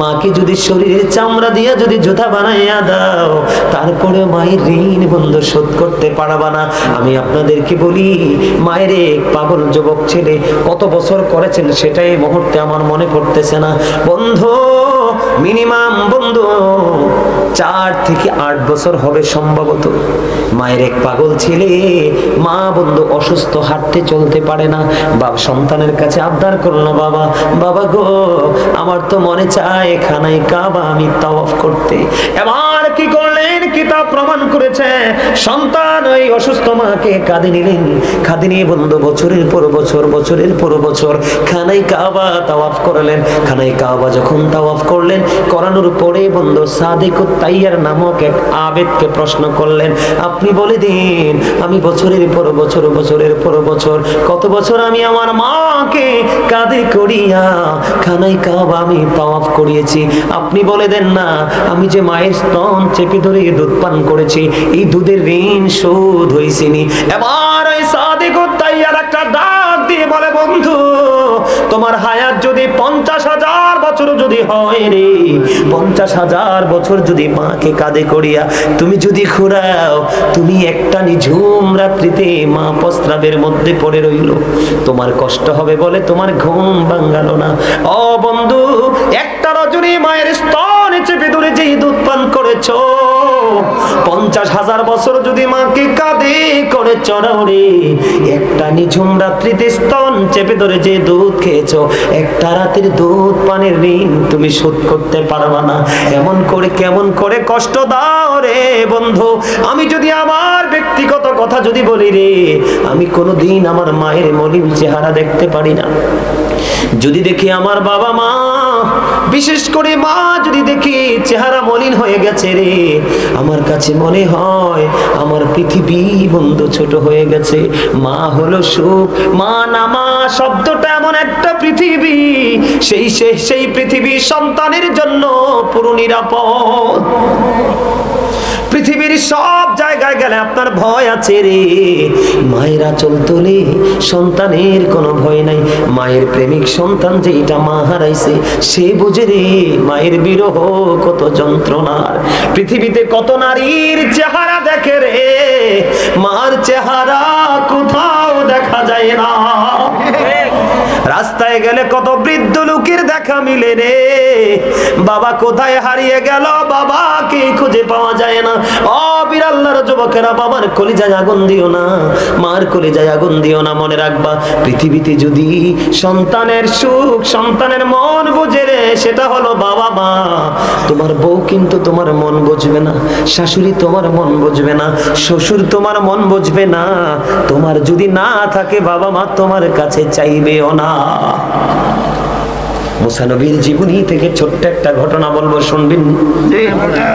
মাকে যদি শরীরের চামড়া দিয়া যদি জুতা বানাইয়া দাও, তারপরে মায়ের ঋণ বন্ধু শোধ করতে পারবা না। আমি আপনাদেরকে বলি, মায়ের এক পাগল যুবক ছেলে কত বছর করেছেন সেটাই মুহূর্তে আমার মনে পড়তেছে না বন্ধু। মিনিমাম বন্ধু 4 থেকে 8 বছর হবে সম্ভবত। মায়ের এক পাগল ছেলে, মা বন্ধু অসুস্থ, হাঁটতে চলতে পারে না। বাবা সন্তানের কাছে আবদার করলো, বাবা বাবা গো, আমার তো মনে চায় খানায় কাবা আমি তাওয়াফ করতে। এবার কি করলেন? কিতাব প্রমাণ করেছে সন্তান ওই অসুস্থ মাকে কাঁধে নিলেন। কাঁধে নিয়ে বন্ধু বছরের পর বছর, বছরের পর বছর খানায় কাবা তাওয়াফ করলেন। খানায় কাবা যখন তাওয়াফ করলেন, করানোর পরে বন্ধু সাদিকুত তাইয়ার নামক এক আবেদকে প্রশ্ন করলেন, আপনি বলে দিন, আমি বছরের পর বছর, বছরের পর বছর, কত বছর আমি আমার মাকে কাঁধে করিয়া খানায় কাবা আমি তাওয়াফ করিয়েছি, আপনি বলে দেন না, আমি যে মায়ের স্তন চেপে ধরে দুধ পান করেছি, এই দুধের ঋণ শোধ হয়েছিনি। এবার ওই সাদিকুত তাইয়ার একটা ডাক দিয়ে বলে, বন্ধু তোমার হায়াত যদি 50,000 বছর যদি হয় রে, 50,000 বছর যদি মাকে কাঁধে করিয়া তুমি যদি ঘুরাও, তুমি একটা নিঝুম রাত্রিতে মা প্রস্রাবের মধ্যে পড়ে রইল, তোমার কষ্ট হবে বলে তোমার ঘুম ভাঙালো না। ও বন্ধু, একটা রজনী মায়ের স্তনে চেপে ধরে যেই দুধ পান করেছো, 50,000 বছর যদি মাকে কাঁধে করে চড়াও রে, একটা নিঝুম রাত্রিতে স্তন চেপে ধরে যে দুধ খেয়েছো, একটা রাতের দুধ পানের ঋণ তুমি শোধ করতে পারবা না। এমন করে কেমন করে কষ্ট দাও রে বন্ধু। আমি যদি আমার ব্যক্তিগত কথা যদি বলি রে, আমি কোনোদিন আমার মায়ের মলিন চেহারা দেখতে পারি না। যদি দেখি আমার বাবা মা, বিশেষ করে মা যদি দেখি চেহারা মলিন হয়ে গেছে রে, আমার কাছে মনে হয় আমার পৃথিবী বন্ধু ছোট হয়ে গেছে। মা হলো সুখ, মা নামা শব্দটা এমন একটা পৃথিবী, সেই পৃথিবী সন্তানের জন্য পুরো নিরাপদ। পৃথিবীর সব জায়গায় গেলে আপনার ভয় আছে রে, মায়ের আঁচল তোলে সন্তানের কোনো ভয় নাই। মায়ের প্রেমিক সন্তান যেটা মা হারাইছে, সে বুঝে রে মায়ের বিরহ কত যন্ত্রণার। পৃথিবীতে কত নারীর চেহারা দেখে রে, মার চেহারা কোথাও দেখা যায় না। রাস্তায় গেলে কত বৃদ্ধ লোকের দেখা মিলে রে, বাবা কোথায় হারিয়ে গেল, বাবাকে খুঁজে পাওয়া যায় না। ও বিরাল্লার যুবকেরা, বাবার কলিজায় আগুন দিও না, মার কলিজায় আগুন দিও না। মনে রাখবা, পৃথিবীতে যদি সন্তানের সুখ, সন্তানের মন বুঝে রে, সেটা হলো বাবা মা। তোমার বউ কিন্তু তোমার মন বুঝবে না, শাশুড়ি তোমার মন বুঝবে না, শ্বশুর তোমার মন বুঝবে না। তোমার যদি না থাকে বাবা মা, তোমার কাছে চাইবেও না। মুসা নবীর জীবনী থেকে ছোট্ট একটা ঘটনা বলবো, শুনবেন?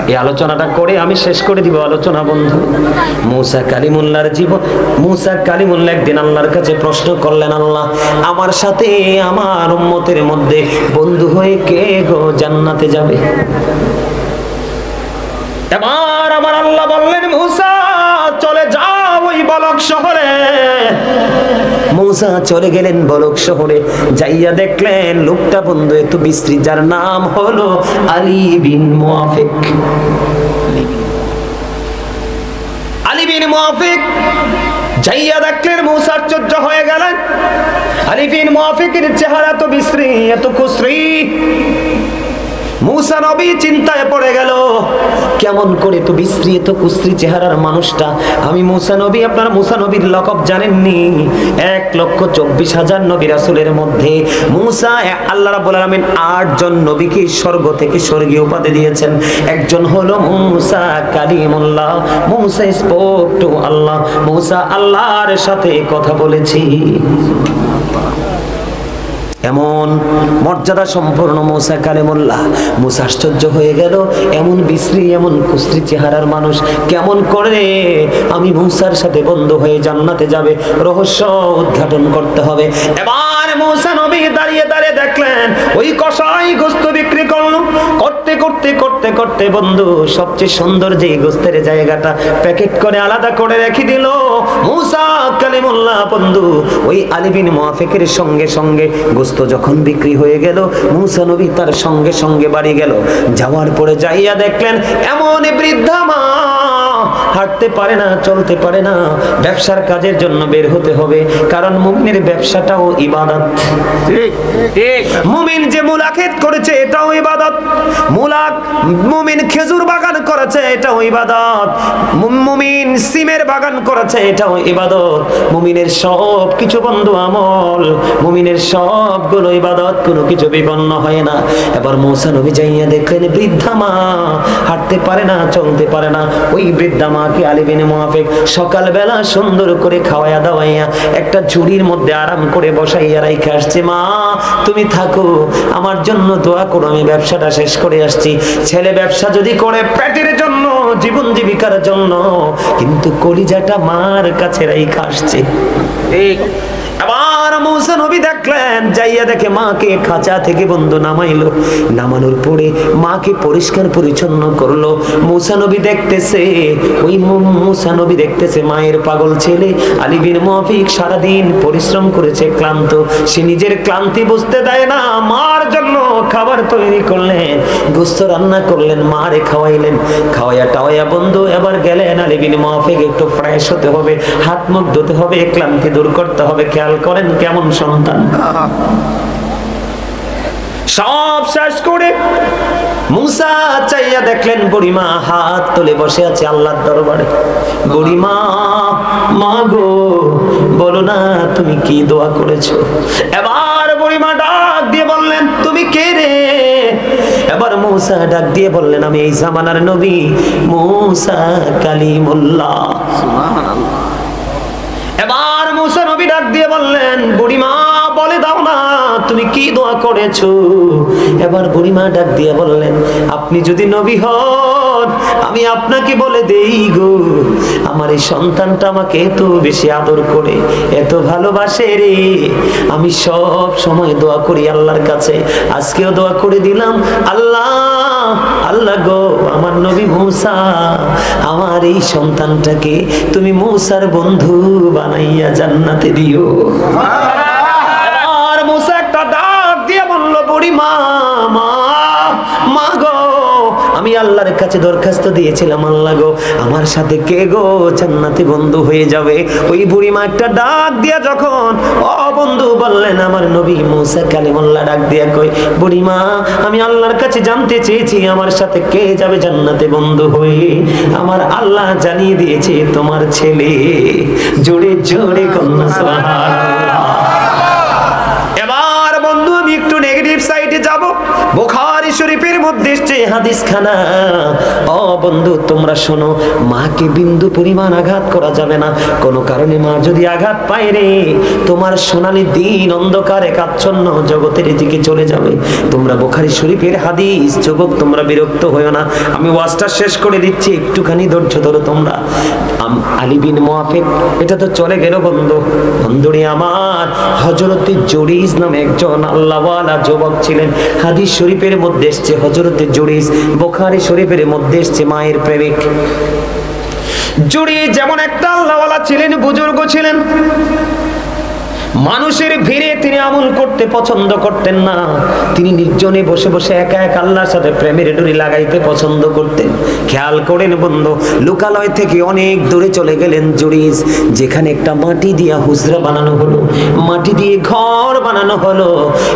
এই আলোচনাটা করে আমি শেষ করে দিব আলোচনা বন্ধু। মুসা কালিমুল্লাহর জীবন। মুসা কালিমুল্লাহ একদিন আল্লাহর কাছে প্রশ্ন করলেন, আল্লাহ আমার সাথে আমার উম্মতের মধ্যে বন্ধু হয়ে কে গো জান্নাতে যাবে? এবার আমার আল্লাহ বললেন, মুসা চলে যাও ওই বলক শহরে। মুসা চলে গেলেন বলক শহরে, যাইয়া দেখলেন লোকটা বন্ধু এত বিশ্রী, যার নাম হলো আলী বিন মুআফিক। আলী বিন মুআফিক যাইয়া দেখলেন, মুসা আশ্চর্য হয়ে গেলেন। আলী বিন মুআফিকের চেহারা তো বিশ্রী, এত কুশ্রী। মুসা নবী চিন্তায় পড়ে গেল, কেমন করে তো বিশ্রী এত কুশ্রী চেহারার মানুষটা। আমি মুসা নবী, আপনারা মুসা নবীর লকব জানেননি? 1,24,000 নবী রাসূলের মধ্যে মুসা, আল্লাহ রাব্বুল আলামিন 8 জন নবীকে স্বর্গ থেকে স্বর্গীয় উপাধি দিয়েছেন। একজন হলো মুসা কালিমুল্লাহ, মুসা স্পোক টু আল্লাহ, মুসা আল্লাহর সাথে কথা বলেছি। এমন মর্যাদা সম্পন্ন মুসা কালিমুল্লাহ। মুসা আশ্চর্য হয়ে গেল, এমন বিশ্রী এমন কুশ্রী চেহারার মানুষ কেমন করে আমি মুসার সাথে বন্ধু হয়ে জান্নাতে যাবে? রহস্য উদ্ঘাটন করতে হবে। এবার মুসা নবী দাঁড়িয়ে দাঁড়িয়ে দেখলেন ওই কসাই গোশত বিক্রি করলো। করতে করতে করতে করতে বন্ধু সবচেয়ে সুন্দর যে গোস্তের জায়গাটা প্যাকেট করে আলাদা করে রেখে দিল মুসা কালিমুল্লাহ। বন্ধু ওই আলী বিন মুআফিকের সঙ্গে সঙ্গে গোস্ত যখন বিক্রি হয়ে গেল, মুসা নবী তার সঙ্গে সঙ্গে বাড়ি গেল। যাওয়ার পরে যাইয়া দেখলেন এমন বৃদ্ধা মা হাঁটতে পারে না, চলতে পারে না, ব্যবসার কাজের জন্য বের হতে হবে, কারণ মুমিনের ব্যবসাটাও ইবাদত। ঠিক ঠিক, মুমিন যে মূলা ক্ষেত করেছে এটাও ইবাদত, মুমিন খেজুর বাগান করেছে এটাও ইবাদত, মুমিন সিমের বাগান করেছে এটাও ইবাদত। মুমিনের সব কিছু বন্ধু আমল, মুমিনের সবগুলো ইবাদত, কোনো কিছু বিপন্ন হয় না। এবার মুসা নবী যাইয়া দেখলেন বৃদ্ধা মা হাঁটতে পারে না, চলতে পারে না। ওই বৃদ্ধা মাকে আলী বিন মুআফিক সকালবেলা সুন্দর করে খাওয়াইয়া দাওয়াইয়া একটা ঝুড়ির মধ্যে আরাম করে বসাইয়া রাইখে আসছে। মা তুমি থাকো, আমার জন্য দোয়া করো, আমি ব্যবসাটা শেষ করে আসছি। ছেলে ব্যবসা যদি করে পেটের জন্য, জীবন জীবিকার জন্য, কিন্তু কলিজাটা মার কাছে রাইখে আসছে। ঠিক। এবার মুসা নবী দেখলেন, যাইয়া দেখে মাকে খাঁচা থেকে বন্ধু নামাইলো, নামানোর পরে মাকে পরিষ্কার পরিচ্ছন্ন করলো। মুসা নবী দেখতেছে, ওই মুসা নবী দেখতেছে মায়ের পাগল ছেলে আলী বিন মুআফিক সারাদিন পরিশ্রম করেছে, ক্লান্ত, সে নিজের ক্লান্তি বুঝতে দেয় না। মার জন্য খাবার তৈরি করলেন, গোশত রান্না করলেন, মারে খাওয়াইলেন, খাওয়াইয়া টাওয়াইয়া বন্ধু এবার গেলেন আলী বিন মুআফিক একটু ফ্রেশ হতে হবে, হাত মুখ ধুতে হবে, ক্লান্তি দূর করতে হবে। খেয়াল করেন কেমন সন্তান। সব শেষ করে মুসা চাইয়া দেখলেন বুড়িমা হাত তুলে বসে আছে আল্লাহর দরবারে। বুড়িমা, মা গো, বলো না তুমি কি দোয়া করেছো? এবার বুড়িমা ডাক দিয়ে বললেন, তুমি কে রে? এবার মুসা ডাক দিয়ে বললেন, আমি এই জামানার নবী মুসা কালিমুল্লাহ। সুবহানাল্লাহ। এবার মুসা নবী ডাক দিয়ে বললেন, বুড়িমা বলে দাও না তুমি কি দোয়া করেছো? এবার বুড়িমা ডাক দিয়ে বললেন, আপনি যদি নবী হন আমি আপনাকে বলে দেই গো, আমার এই সন্তানটা আমাকে এত বেশি আদর করে, এত ভালোবাসে রে, আমি সব সময় দোয়া করি আল্লাহর কাছে, আজকেও দোয়া করে দিলাম, আল্লাহ আল্লাহ গো, আমার নবী মুসা, আমার এই সন্তানটাকে তুমি মুসার বন্ধু বানাইয়া জান্নাতে দিও। আর মুসা একটা ডাক দিয়ে বলল, বুড়িমা, মা গো, আমি আল্লাহর কাছে দরখাস্ত দিয়েছিলাম, আল্লাহ গো, আমার সাথে কে গো জান্নাতে বন্ধু হয়ে যাবে? ওই বুড়িমা একটা ডাক দিয়া যখন বন্ধু বললেন আমার নবী মুসা কালিমুল্লাহ, ডাক দিয়া কই, বুড়িমা আমি আল্লাহর কাছে জানতে চেয়েছি আমার সাথে কে যাবে জান্নাতে বন্ধু হয়ে, আমার আল্লাহ জানিয়ে দিয়েছে তোমার ছেলে। জোরে জোরে কন্যা সুবহানাল্লাহ। এবার বন্ধু আমি একটু নেগেটিভ সাইডে যাব। বুখারী শরীফের মধ্যে এসেছে হাদিস খানা। ও বন্ধু তোমরা শোনো, মাকে বিন্দু পরিমাণ আঘাত করা যাবে না। কোনো কারণে মা যদি আঘাত পায় রে, তোমার সোনালী দিন অন্ধকারে কাচ্ছন্ন জগতের দিকে চলে যাবে। তোমরা বুখারী শরীফের হাদিস, যুবক তোমরা বিরক্ত হয়ো না, আমি ওয়াজটা শেষ করে দিচ্ছি, একটুখানি ধৈর্য ধরো তোমরা। আলী বিন মুআফিক এটা তো চলে গেল বন্ধু, বন্ধুরে আমার, হযরত জুরিজ নামে একজন আল্লাহওয়ালা যুবক ছিলেন। হাদিস শরীফের মধ্যে এসেছে হযরত জুরিজ, বুখারী শরীফের মধ্যে এসেছে মায়ের প্রেমিক। জুরিজ যেমন একটা আল্লাহওয়ালা ছিলেন, বুজুর্গ ছিলেন, মানুষের ভিড়ে তিনি আমল করতে পছন্দ করতেন না। তিনি নির্জনে বসে বসে একা একা আল্লাহর সাথে প্রেমের ডুরি লাগাইতে পছন্দ করতেন। খেয়াল করেন বন্ধু, লোকালয় থেকে অনেক দূরে চলে গেলেন জুরিজ, যেখানে একটা মাটি দিয়া হুজরা বানানো হলো, মাটি দিয়ে ঘর বানানো হলো।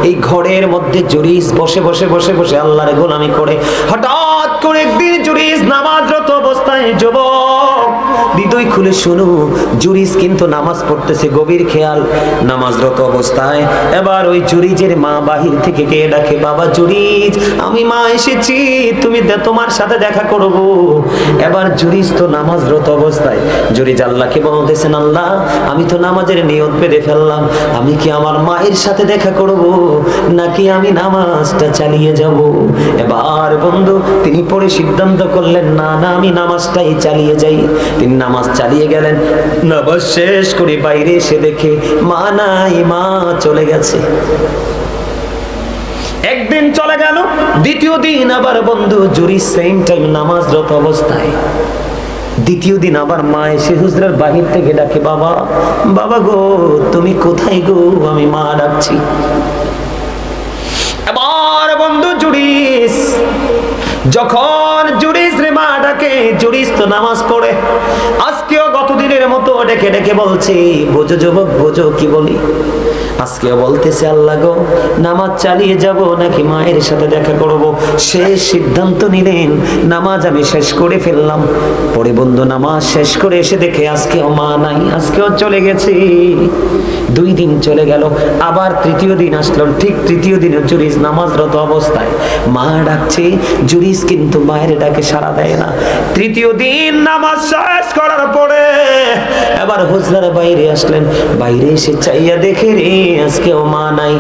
এই ঘরের মধ্যে জুরিজ বসে বসে বসে বসে আল্লাহর গোলামি করে। হঠাৎ করে একদিন জুরিজ নামাজরত অবস্থায়, যুবক হৃদয় খুলে শুনো, জুরিজ কিন্তু নামাজ পড়তেছে, গভীর খেয়াল, নামাজরত অবস্থায়। এবার ওই জুরিজের মা বাহির থেকে কে ডাকে, বাবা জুরিজ, আমি মা এসেছি, তুমি তোমার সাথে দেখা করব। এবার জুরিজ তো নামাজরত অবস্থায়, জুরিজ আল্লাহকে বলতেছেন, আল্লাহ আমি তো নামাজের নিয়ত বেঁধে ফেললাম, আমি কি আমার মায়ের সাথে দেখা করব নাকি আমি নামাজটা চালিয়ে যাব? এবার বন্ধু তিনি পরে সিদ্ধান্ত করলেন, না না আমি নামাজটাই চালিয়ে যাই। তিনি নামাজ চালিয়ে গেলেন। নামাজ শেষ করে বাইরে এসে দেখে মা নাই, মা চলে গেছে। একদিন চলে গেল, দ্বিতীয় দিন আবার বন্ধু জুরি সেম টাইম নামাজরত অবস্থায়। দ্বিতীয় দিন আবার মা এসে হুজরার বাহির থেকে ডাকে, বাবা বাবা গো তুমি কোথায় গো? আমি মা ডাকছি। এবার বন্ধু জুরিস, যখন জুরিস রে মা ডাকে, জুরিস তো নামাজ পড়ে। আজকেও গত দিনের মতো ডেকে ডেকে বলছে, বোঝো যুবক বোঝো কি বলি। আজকেও বলতেছে, আল্লাহ গো নামাজ চালিয়ে যাব নাকি মায়ের সাথে দেখা করব। শেষ সিদ্ধান্ত নিলেন, নামাজ আমি শেষ করে ফেললাম। পরে বন্ধু নামাজ শেষ করে এসে দেখে আজকেও মা নাই, আজকেও চলে গেছে। 2 দিন চলে গেল, আবার তৃতীয় দিন আসলো। ঠিক তৃতীয় দিনে জুরিস নামাজরত অবস্থায় মা ডাকছে, জুরিস কিন্তু মায়ের ডাকে সাড়া দেয় না। তৃতীয় দিন নামাজ শেষ করার পরে এবার হুজরার বাইরে আসলেন। বাইরে এসে চাইয়া দেখে রে আজকেও মা নাই।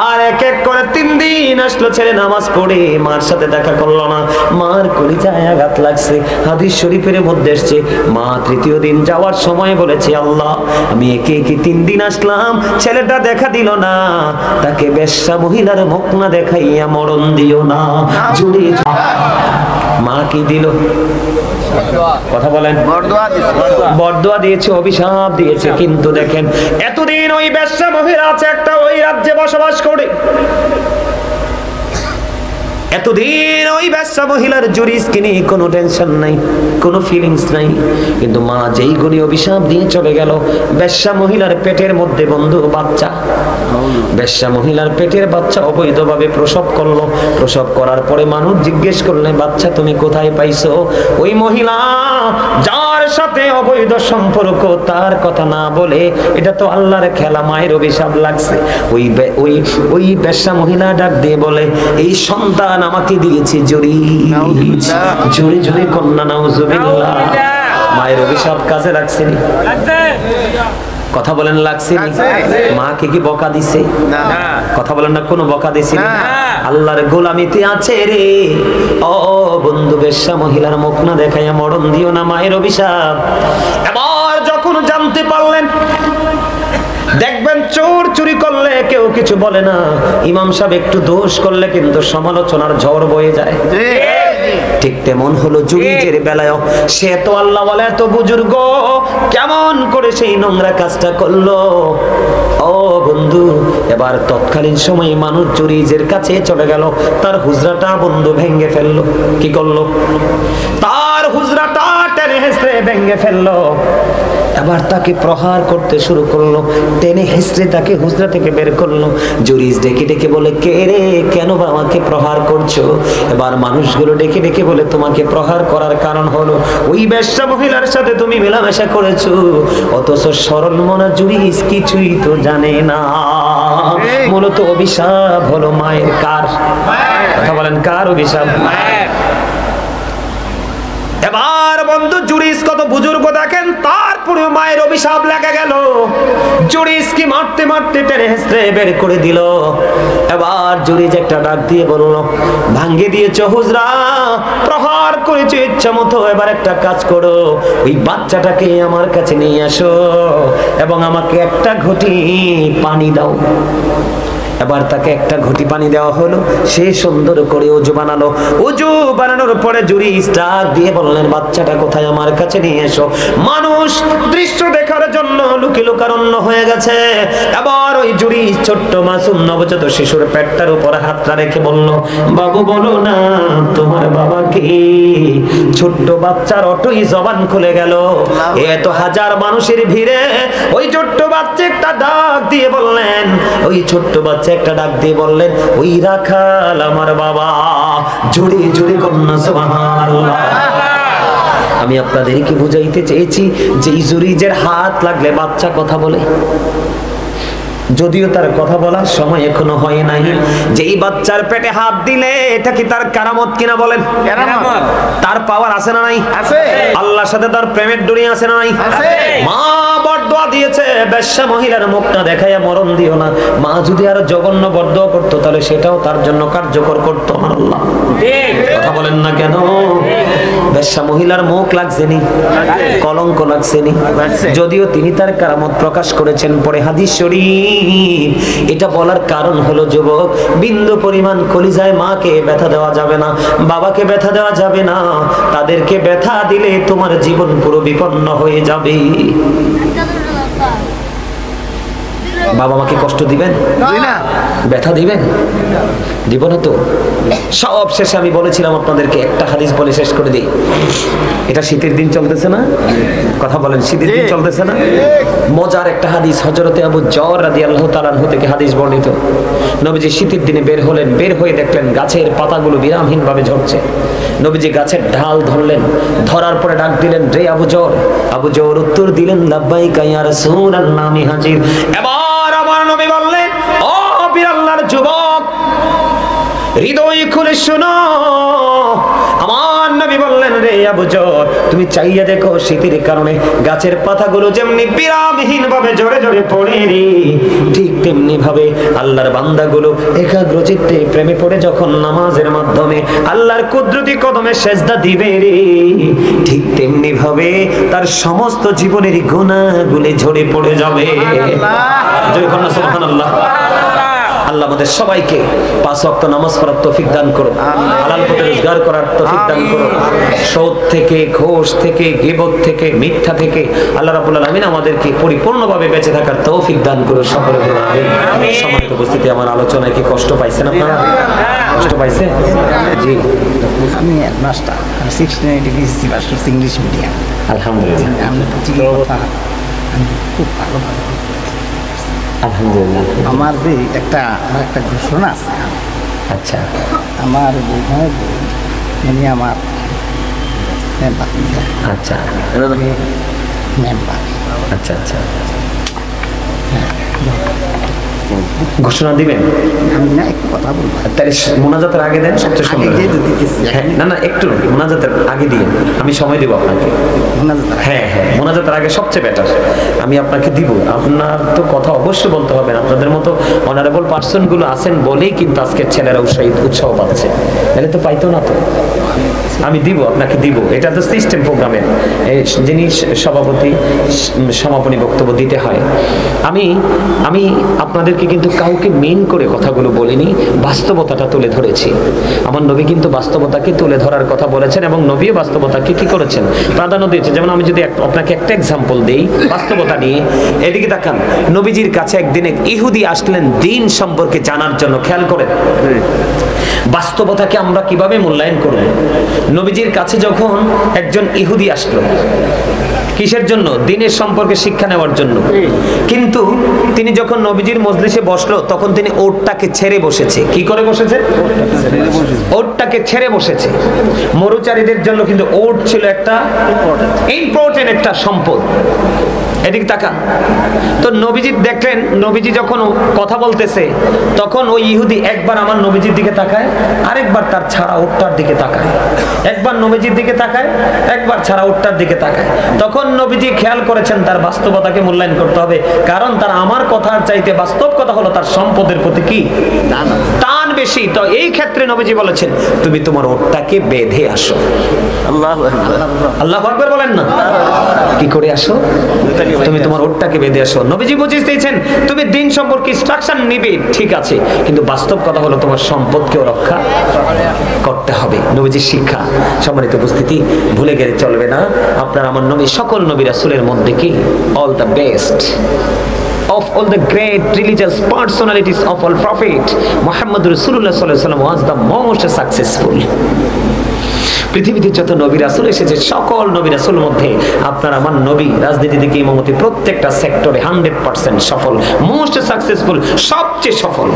আর এক এক করে 3 দিন আসলো, ছেলে নামাজ পড়ে মার সাথে দেখা করলো না। মার কলিজায় আঘাত লাগছে। হাদিস শরীফের মধ্যে এসেছে, মা তৃতীয় দিন যাওয়ার সময় বলেছে, আল্লাহ আমি একে 3 দিন আসলাম, ছেলেটা দেখা দিল না, তাকে বেশ্যা মহিলার মুখ না দেখাইয়া মরণ দিও না। জুড়ে মা কি দিল? কথা বলেন। বরদোয়া দিয়েছে, অভিশাপ দিয়েছে। কিন্তু দেখেন এতদিন ওই বেশ্যা মহিলা আছে একটা, ওই রাজ্যে বসবাস করে। এতদিন ওই বেশ্যা মহিলার জুরিসকে নিয়ে কোনো টেনশন নাই, কোনো ফিলিংস নাই। কিন্তু মা যেই গুণে অভিশাপ দিয়ে চলে গেল, বেশ্যা মহিলার পেটের মধ্যে বন্ধু বাচ্চা। বেশ্যা মহিলার পেটের বাচ্চা অবৈধভাবে প্রসব করলো। প্রসব করার পরে মানুষ জিজ্ঞেস করলেন, বাচ্চা তুমি কোথায় পাইছো? ওই মহিলা যার সাথে অবৈধ সম্পর্ক তার কথা না বলে, এটা তো আল্লাহর খেলা, মায়ের অভিশাপ লাগছে। ওই বেশ্যা মহিলা ডাক দিয়ে বলে, এই সন্তান আমাকে দিয়েছে জুরিস। জোরে জোরে কন্যা নাউজুবিল্লাহ। মায়ের অভিশাপ কাজে লাগছে নি? কথা বলেন, লাগছে নি? মাকে কি বকা দিছে? কথা বলেন না, কোনো বকা দিছে না। আল্লাহর গোলামিতে আছে রে। ও বন্ধু, বেশ্যা মহিলার মুখ না দেখাইয়া মরণ দিও না, মায়ের অভিশাপ। এবার যখন জানতে পারলেন, দেখবেন চোর চুরি করলে কেউ কিছু বলে না, ইমাম সাহেব একটু দোষ করলে কিন্তু সমালোচনার ঝড় বয়ে যায়। ঠিক তেমন হলো জুরিজের বেলায়। সে তো আল্লাহ ওয়ালা, এত বুজুর্গ, কেমন করে সেই নোংরা কাজটা করলো। ও বন্ধু, এবার তৎকালীন সময়ে মানুষ জুরিজের কাছে চলে গেল, তার হুজরাটা বন্ধু ভেঙে ফেললো। কি করলো? তার হুজরাটা টেনে হেসড়ে ভেঙে ফেললো। এবার তাকে প্রহার করতে শুরু করলো, টেনে হেসড়ে তাকে হুজরা থেকে বের করলো। জুরিজ ডেকে ডেকে বলে, কে রে, কেন আমাকে প্রহার করছো? এবার মানুষগুলো ডেকে ডেকে বলে, তোমাকে প্রহার করার কারণ হলো ওই বেশ্যা মহিলার সাথে তুমি মেলামেশা করেছো। অথচ সরল মনা জুরিজ কিছুই তো জানে না। মূলত অভিশাপ হলো মায়ের। কার কথা বলেন, কার অভিশাপ? এবার বন্ধু জুরিস কত বুজুর্গ দেখেন, তারপরে মায়ের অভিশাপ লেগে গেল। জুরিস কি মারতে মারতে টেনে হেসড়ে বের করে দিল। এবার জুরিস একটা ডাক দিয়ে বলল, ভাঙ্গে দিয়েছো হুজরা, প্রহার করেছো ইচ্ছা মতো, এবার একটা কাজ করো, ওই বাচ্চাটাকে আমার কাছে নিয়ে আসো এবং আমাকে একটা ঘটি পানি দাও। এবার তাকে একটা ঘটি পানি দেওয়া হলো। সে সুন্দর করে ওযু বানালো। ওযু বানানোর পরে জুরিস ডাক দিয়ে বললেন, বাচ্চাটা কোথায়, আমার কাছে নিয়ে এসো। মানুষ দৃশ্য দেখার জন্য লুকি লুকারণ্য হয়ে গেছে। এবার ওই জুরিস ছোট্ট মাসুম নবজাত শিশুর পেটটার উপর হাতটা রেখে বলল, বাবু বলো না তোমার বাবা কে? ছোট্ট বাচ্চার অটই জবান খুলে গেল। এত হাজার মানুষের ভিড়ে ওই ছোট্ট বাচ্চা একটা ডাক দিয়ে বললেন, ওই ছোট্ট বাচ্চা একটা ডাক দিয়ে বললেন, ওই রাখাল আমার বাবা। জোরে জোরে কন্যা সুবহানাল্লাহ। আমি আপনাদেরকে বুঝাইতে চেয়েছি যে জুরিজের হাত লাগলে বাচ্চা কথা বলে। যদিও তার কথা বলার সময় এখনো হয় নাই। যেই বাচ্চার পেটে হাত দিলে এটা কি তার কারামত কিনা বলেন? তার পাওয়ার আছে না নাই? আছে। আল্লাহর সাথে তার প্রেমের ডোরি আছে না নাই? আছে। মা বরদোয়া দিয়েছে, বেশ্যা মহিলার মুখটা দেখাইয়া মরণ দিও না। মা যদি আরো জঘন্য বরদোয়া করতো তাহলে সেটাও তার জন্য কার্যকর করতো আমার আল্লাহ। কথা বলেন না কেন? বেশ্যা মহিলার মুখ লাগছেনি, কলঙ্ক লাগছেনি, যদিও তিনি তার কারামত প্রকাশ করেছেন। পরে হাদিস শরীফ এটা বলার কারণ হলো যুবক, বিন্দু পরিমাণ কলিজায় মাকে ব্যথা দেওয়া যাবে না, বাবাকে ব্যথা দেওয়া যাবে না। তাদেরকে ব্যথা দিলে তোমার জীবন পুরো বিপন্ন হয়ে যাবে। বাবা মাকে কষ্ট দিবেন না, ব্যথা দিবেন, দিব না তো। সব শেষে আমি বলেছিলাম আপনাদেরকে একটা হাদিস বলে শেষ করে দিই। এটা শীতের দিন চলতেছে না, কথা বলেন, শীতের দিন চলতেছে না। মজার একটা হাদিস, হযরতে আবু যর রাদিয়াল্লাহু তাআলা আনহু থেকে হাদিস বর্ণিত। নবীজি শীতের দিনে বের হলেন, বের হয়ে দেখলেন গাছের পাতাগুলো বিরামহীন ভাবে ঝরছে। নবীজি গাছের ঢাল ধরলেন, ধরার পরে ডাক দিলেন, রে আবু যর। আবু যর উত্তর দিলেন, লাব্বাইকা ইয়া রাসূলুল্লাহ, আমি হাজির। এবার আমার নবী বললেন, ও বীর আল্লাহর যুবক, হৃদয় খুলে শোনো। আমার নবী বললেন, রে আবু যর, তুমি চাইয়া দেখো শীতের কারণে গাছের পাতাগুলো যেমনি বিরামহীন ভাবে ঝরে ঝরে পড়ে রে, ঠিক তেমনি ভাবে আল্লাহর বান্দাগুলো একাগ্র চিত্তে প্রেমে পড়ে যখন নামাজের মাধ্যমে আল্লাহর কুদরতি কদমে সেজদা দিবে রে, ঠিক তেমনি ভাবে তার সমস্ত জীবনের গুনাহগুলো ঝরে পড়ে যাবে। জয় কন্যা সুবহানাল্লাহ। আল্লাহ আমাদের সবাইকে 5 ওয়াক্ত নামাজ পড়ার তৌফিক দান করুন, হালাল পথে রোজগার করার তৌফিক দান করুন, সুদ থেকে, ঘুষ থেকে, গীবত থেকে, মিথ্যা থেকে আল্লাহ রাব্বুল আলামিন আমাদেরকে পরিপূর্ণভাবে বেঁচে থাকার তৌফিক দান করুন সকলে বলুন আমিন। সম্মানিত উপস্থিতি, আমার আলোচনায় কি কষ্ট পাইছেন আপনারা? কষ্ট পাইছে? জি, আমি মাস্টার, আমি 69 ডিগ্রি মাস্টার ইংলিশ মিডিয়াম। আলহামদুলিল্লাহ, আমি খুব ভালোভাবে। আলহামদুলিল্লাহ। আমার যে একটা ঘোষণা আছে। আচ্ছা, আমার উনি আমার মেম্বার। আচ্ছা মেম্বার। আচ্ছা আচ্ছা, ঘোষণা দিবেন? আমি না একটু কথা বলবো, তাহলে মোনাজাতের আগে দেন, সবচেয়ে সুন্দর। হ্যাঁ, না না, একটু মোনাজাতের আগে দিন, আমি সময় দেব আপনাকে। হ্যাঁ হ্যাঁ, মোনাজাতের আগে সবচেয়ে বেটার, আমি আপনাকে দিব। আপনার তো কথা অবশ্যই বলতে হবে, আপনাদের মতো অনারেবল পার্সন গুলো আছেন বলেই কিন্তু আজকের ছেলেরা উৎসাহ পাচ্ছে, তাহলে তো পাইতো না। তো আমি দিব, আপনাকে দিব। এটা তো সিস্টেম প্রোগ্রামের, যিনি সভাপতি সমাপনী বক্তব্য দিতে হয়। আমি আপনাদেরকে কিন্তু কাউকে মেন করে কথাগুলো বলিনি, বাস্তবতাটা তুলে ধরেছি। আমার নবী কিন্তু বাস্তবতাকে তুলে ধরার কথা বলেছেন এবং নবীও বাস্তবতাকে কি করেছেন, প্রাধান্য দিয়েছে। যেমন আমি যদি আপনাকে একটা এক্সাম্পল দেই বাস্তবতা নিয়ে, এদিকে তাকান। নবীজির কাছে একদিন এক ইহুদি আসলেন দ্বীন সম্পর্কে জানার জন্য। খেয়াল করেন বাস্তবতাকে আমরা কিভাবে মূল্যায়ন করব। নবীজির কাছে যখন একজন ইহুদি আসলো, কিসের জন্য? দ্বীনের সম্পর্কে শিক্ষা নেওয়ার জন্য। কিন্তু তিনি যখন নবীজির মজলিসে বসলো, তখন তিনি ওটটাকে ছেড়ে বসেছে। কি করে বসেছে? ওটটাকে ছেড়ে বসেছে। মরুচারীদের জন্য কিন্তু ওট ছিল একটা ইম্পর্টেন্ট একটা সম্পদ। এদিকে তাকান তো, নবীজি দেখলেন নবীজি যখন কথা বলতেছে, তখন ওই ইহুদি একবার আমার নবীজির দিকে তাকায়, আরেকবার তার ছাড়া ওটটার দিকে তাকায়, একবার নবীজির দিকে তাকায়, একবার ছাড়া ওটটার দিকে তাকায়। তখন নবীজি খেয়াল করেছেন তার বাস্তবতাকে মূল্যায়ন করতে হবে, কারণ তার আমার কথার চাইতে বাস্তব কথা হলো তার সম্পদের প্রতি কি টান বেশি। তো এই ক্ষেত্রে নবীজি বলেছেন, তুমি তোমার ওটটাকে বেঁধে আসো। আল্লাহু আকবার, আল্লাহু আকবার বলেন না? কি করে আসো? তুমি তোমার ওটটাকে বেঁধে আসো। নবীজি বুঝিয়ে দিয়েছেন তুমি দ্বীন সম্পর্কে ইনস্ট্রাকশন নিবে, ঠিক আছে, কিন্তু বাস্তব কথা হলো তোমার সম্পদকেও রক্ষা করতে হবে। নবীজির শিক্ষা। সম্মানিত উপস্থিতি, ভুলে গেলে চলবে না, আপনার আমার নবী সকল নবী রাসূলের মধ্যে কি all the best of all the great religious personalities of all prophet, Muhammad Rasulullah sallallahu alaihi wasallam was the most successful. পৃথিবীতে যত নবী রাসূল এসেছে, সকল নবী রাসূলের মধ্যে আপনার আমার নবী রাজনীতি থেকে ইমামতি প্রত্যেকটা সেক্টরে 100% সফল, মোস্ট সাকসেসফুল, সবচেয়ে সফল।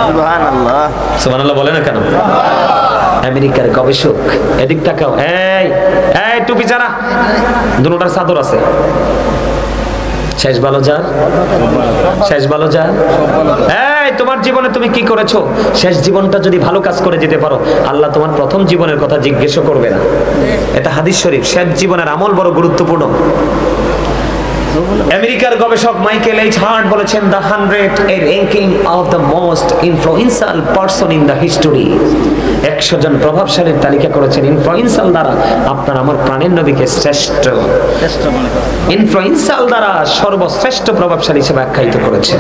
সুবহানাল্লাহ, সুবহানাল্লাহ বলে না কেন? আমেরিকার গবেষক, এদিক তাকাও, এই টুপি যারা, দুটোটার চাদর আছে। শেষ ভালো যার, শেষ ভালো যার। এই তোমার জীবনে তুমি কি করেছো? শেষ জীবনটা যদি ভালো কাজ করে যেতে পারো, আল্লাহ তোমার প্রথম জীবনের কথা জিজ্ঞেসও করবে না। এটা হাদিস শরীফ। শেষ জীবনের আমল বড় গুরুত্বপূর্ণ। আমেরিকার গবেষক মাইকেল এইচ হার্ট বলেছেন the 100 A ranking of the most influential person in the history. 100 জন প্রভাবশালীর তালিকা করেছেন ইনফ্লুয়েন্সিয়াল দ্বারা আপনার আমার প্রাণের নবীকে শ্রেষ্ঠ ইনফ্লুয়েন্সিয়াল দ্বারা সর্বশ্রেষ্ঠ প্রভাবশালী হিসেবে আখ্যায়িত করেছেন।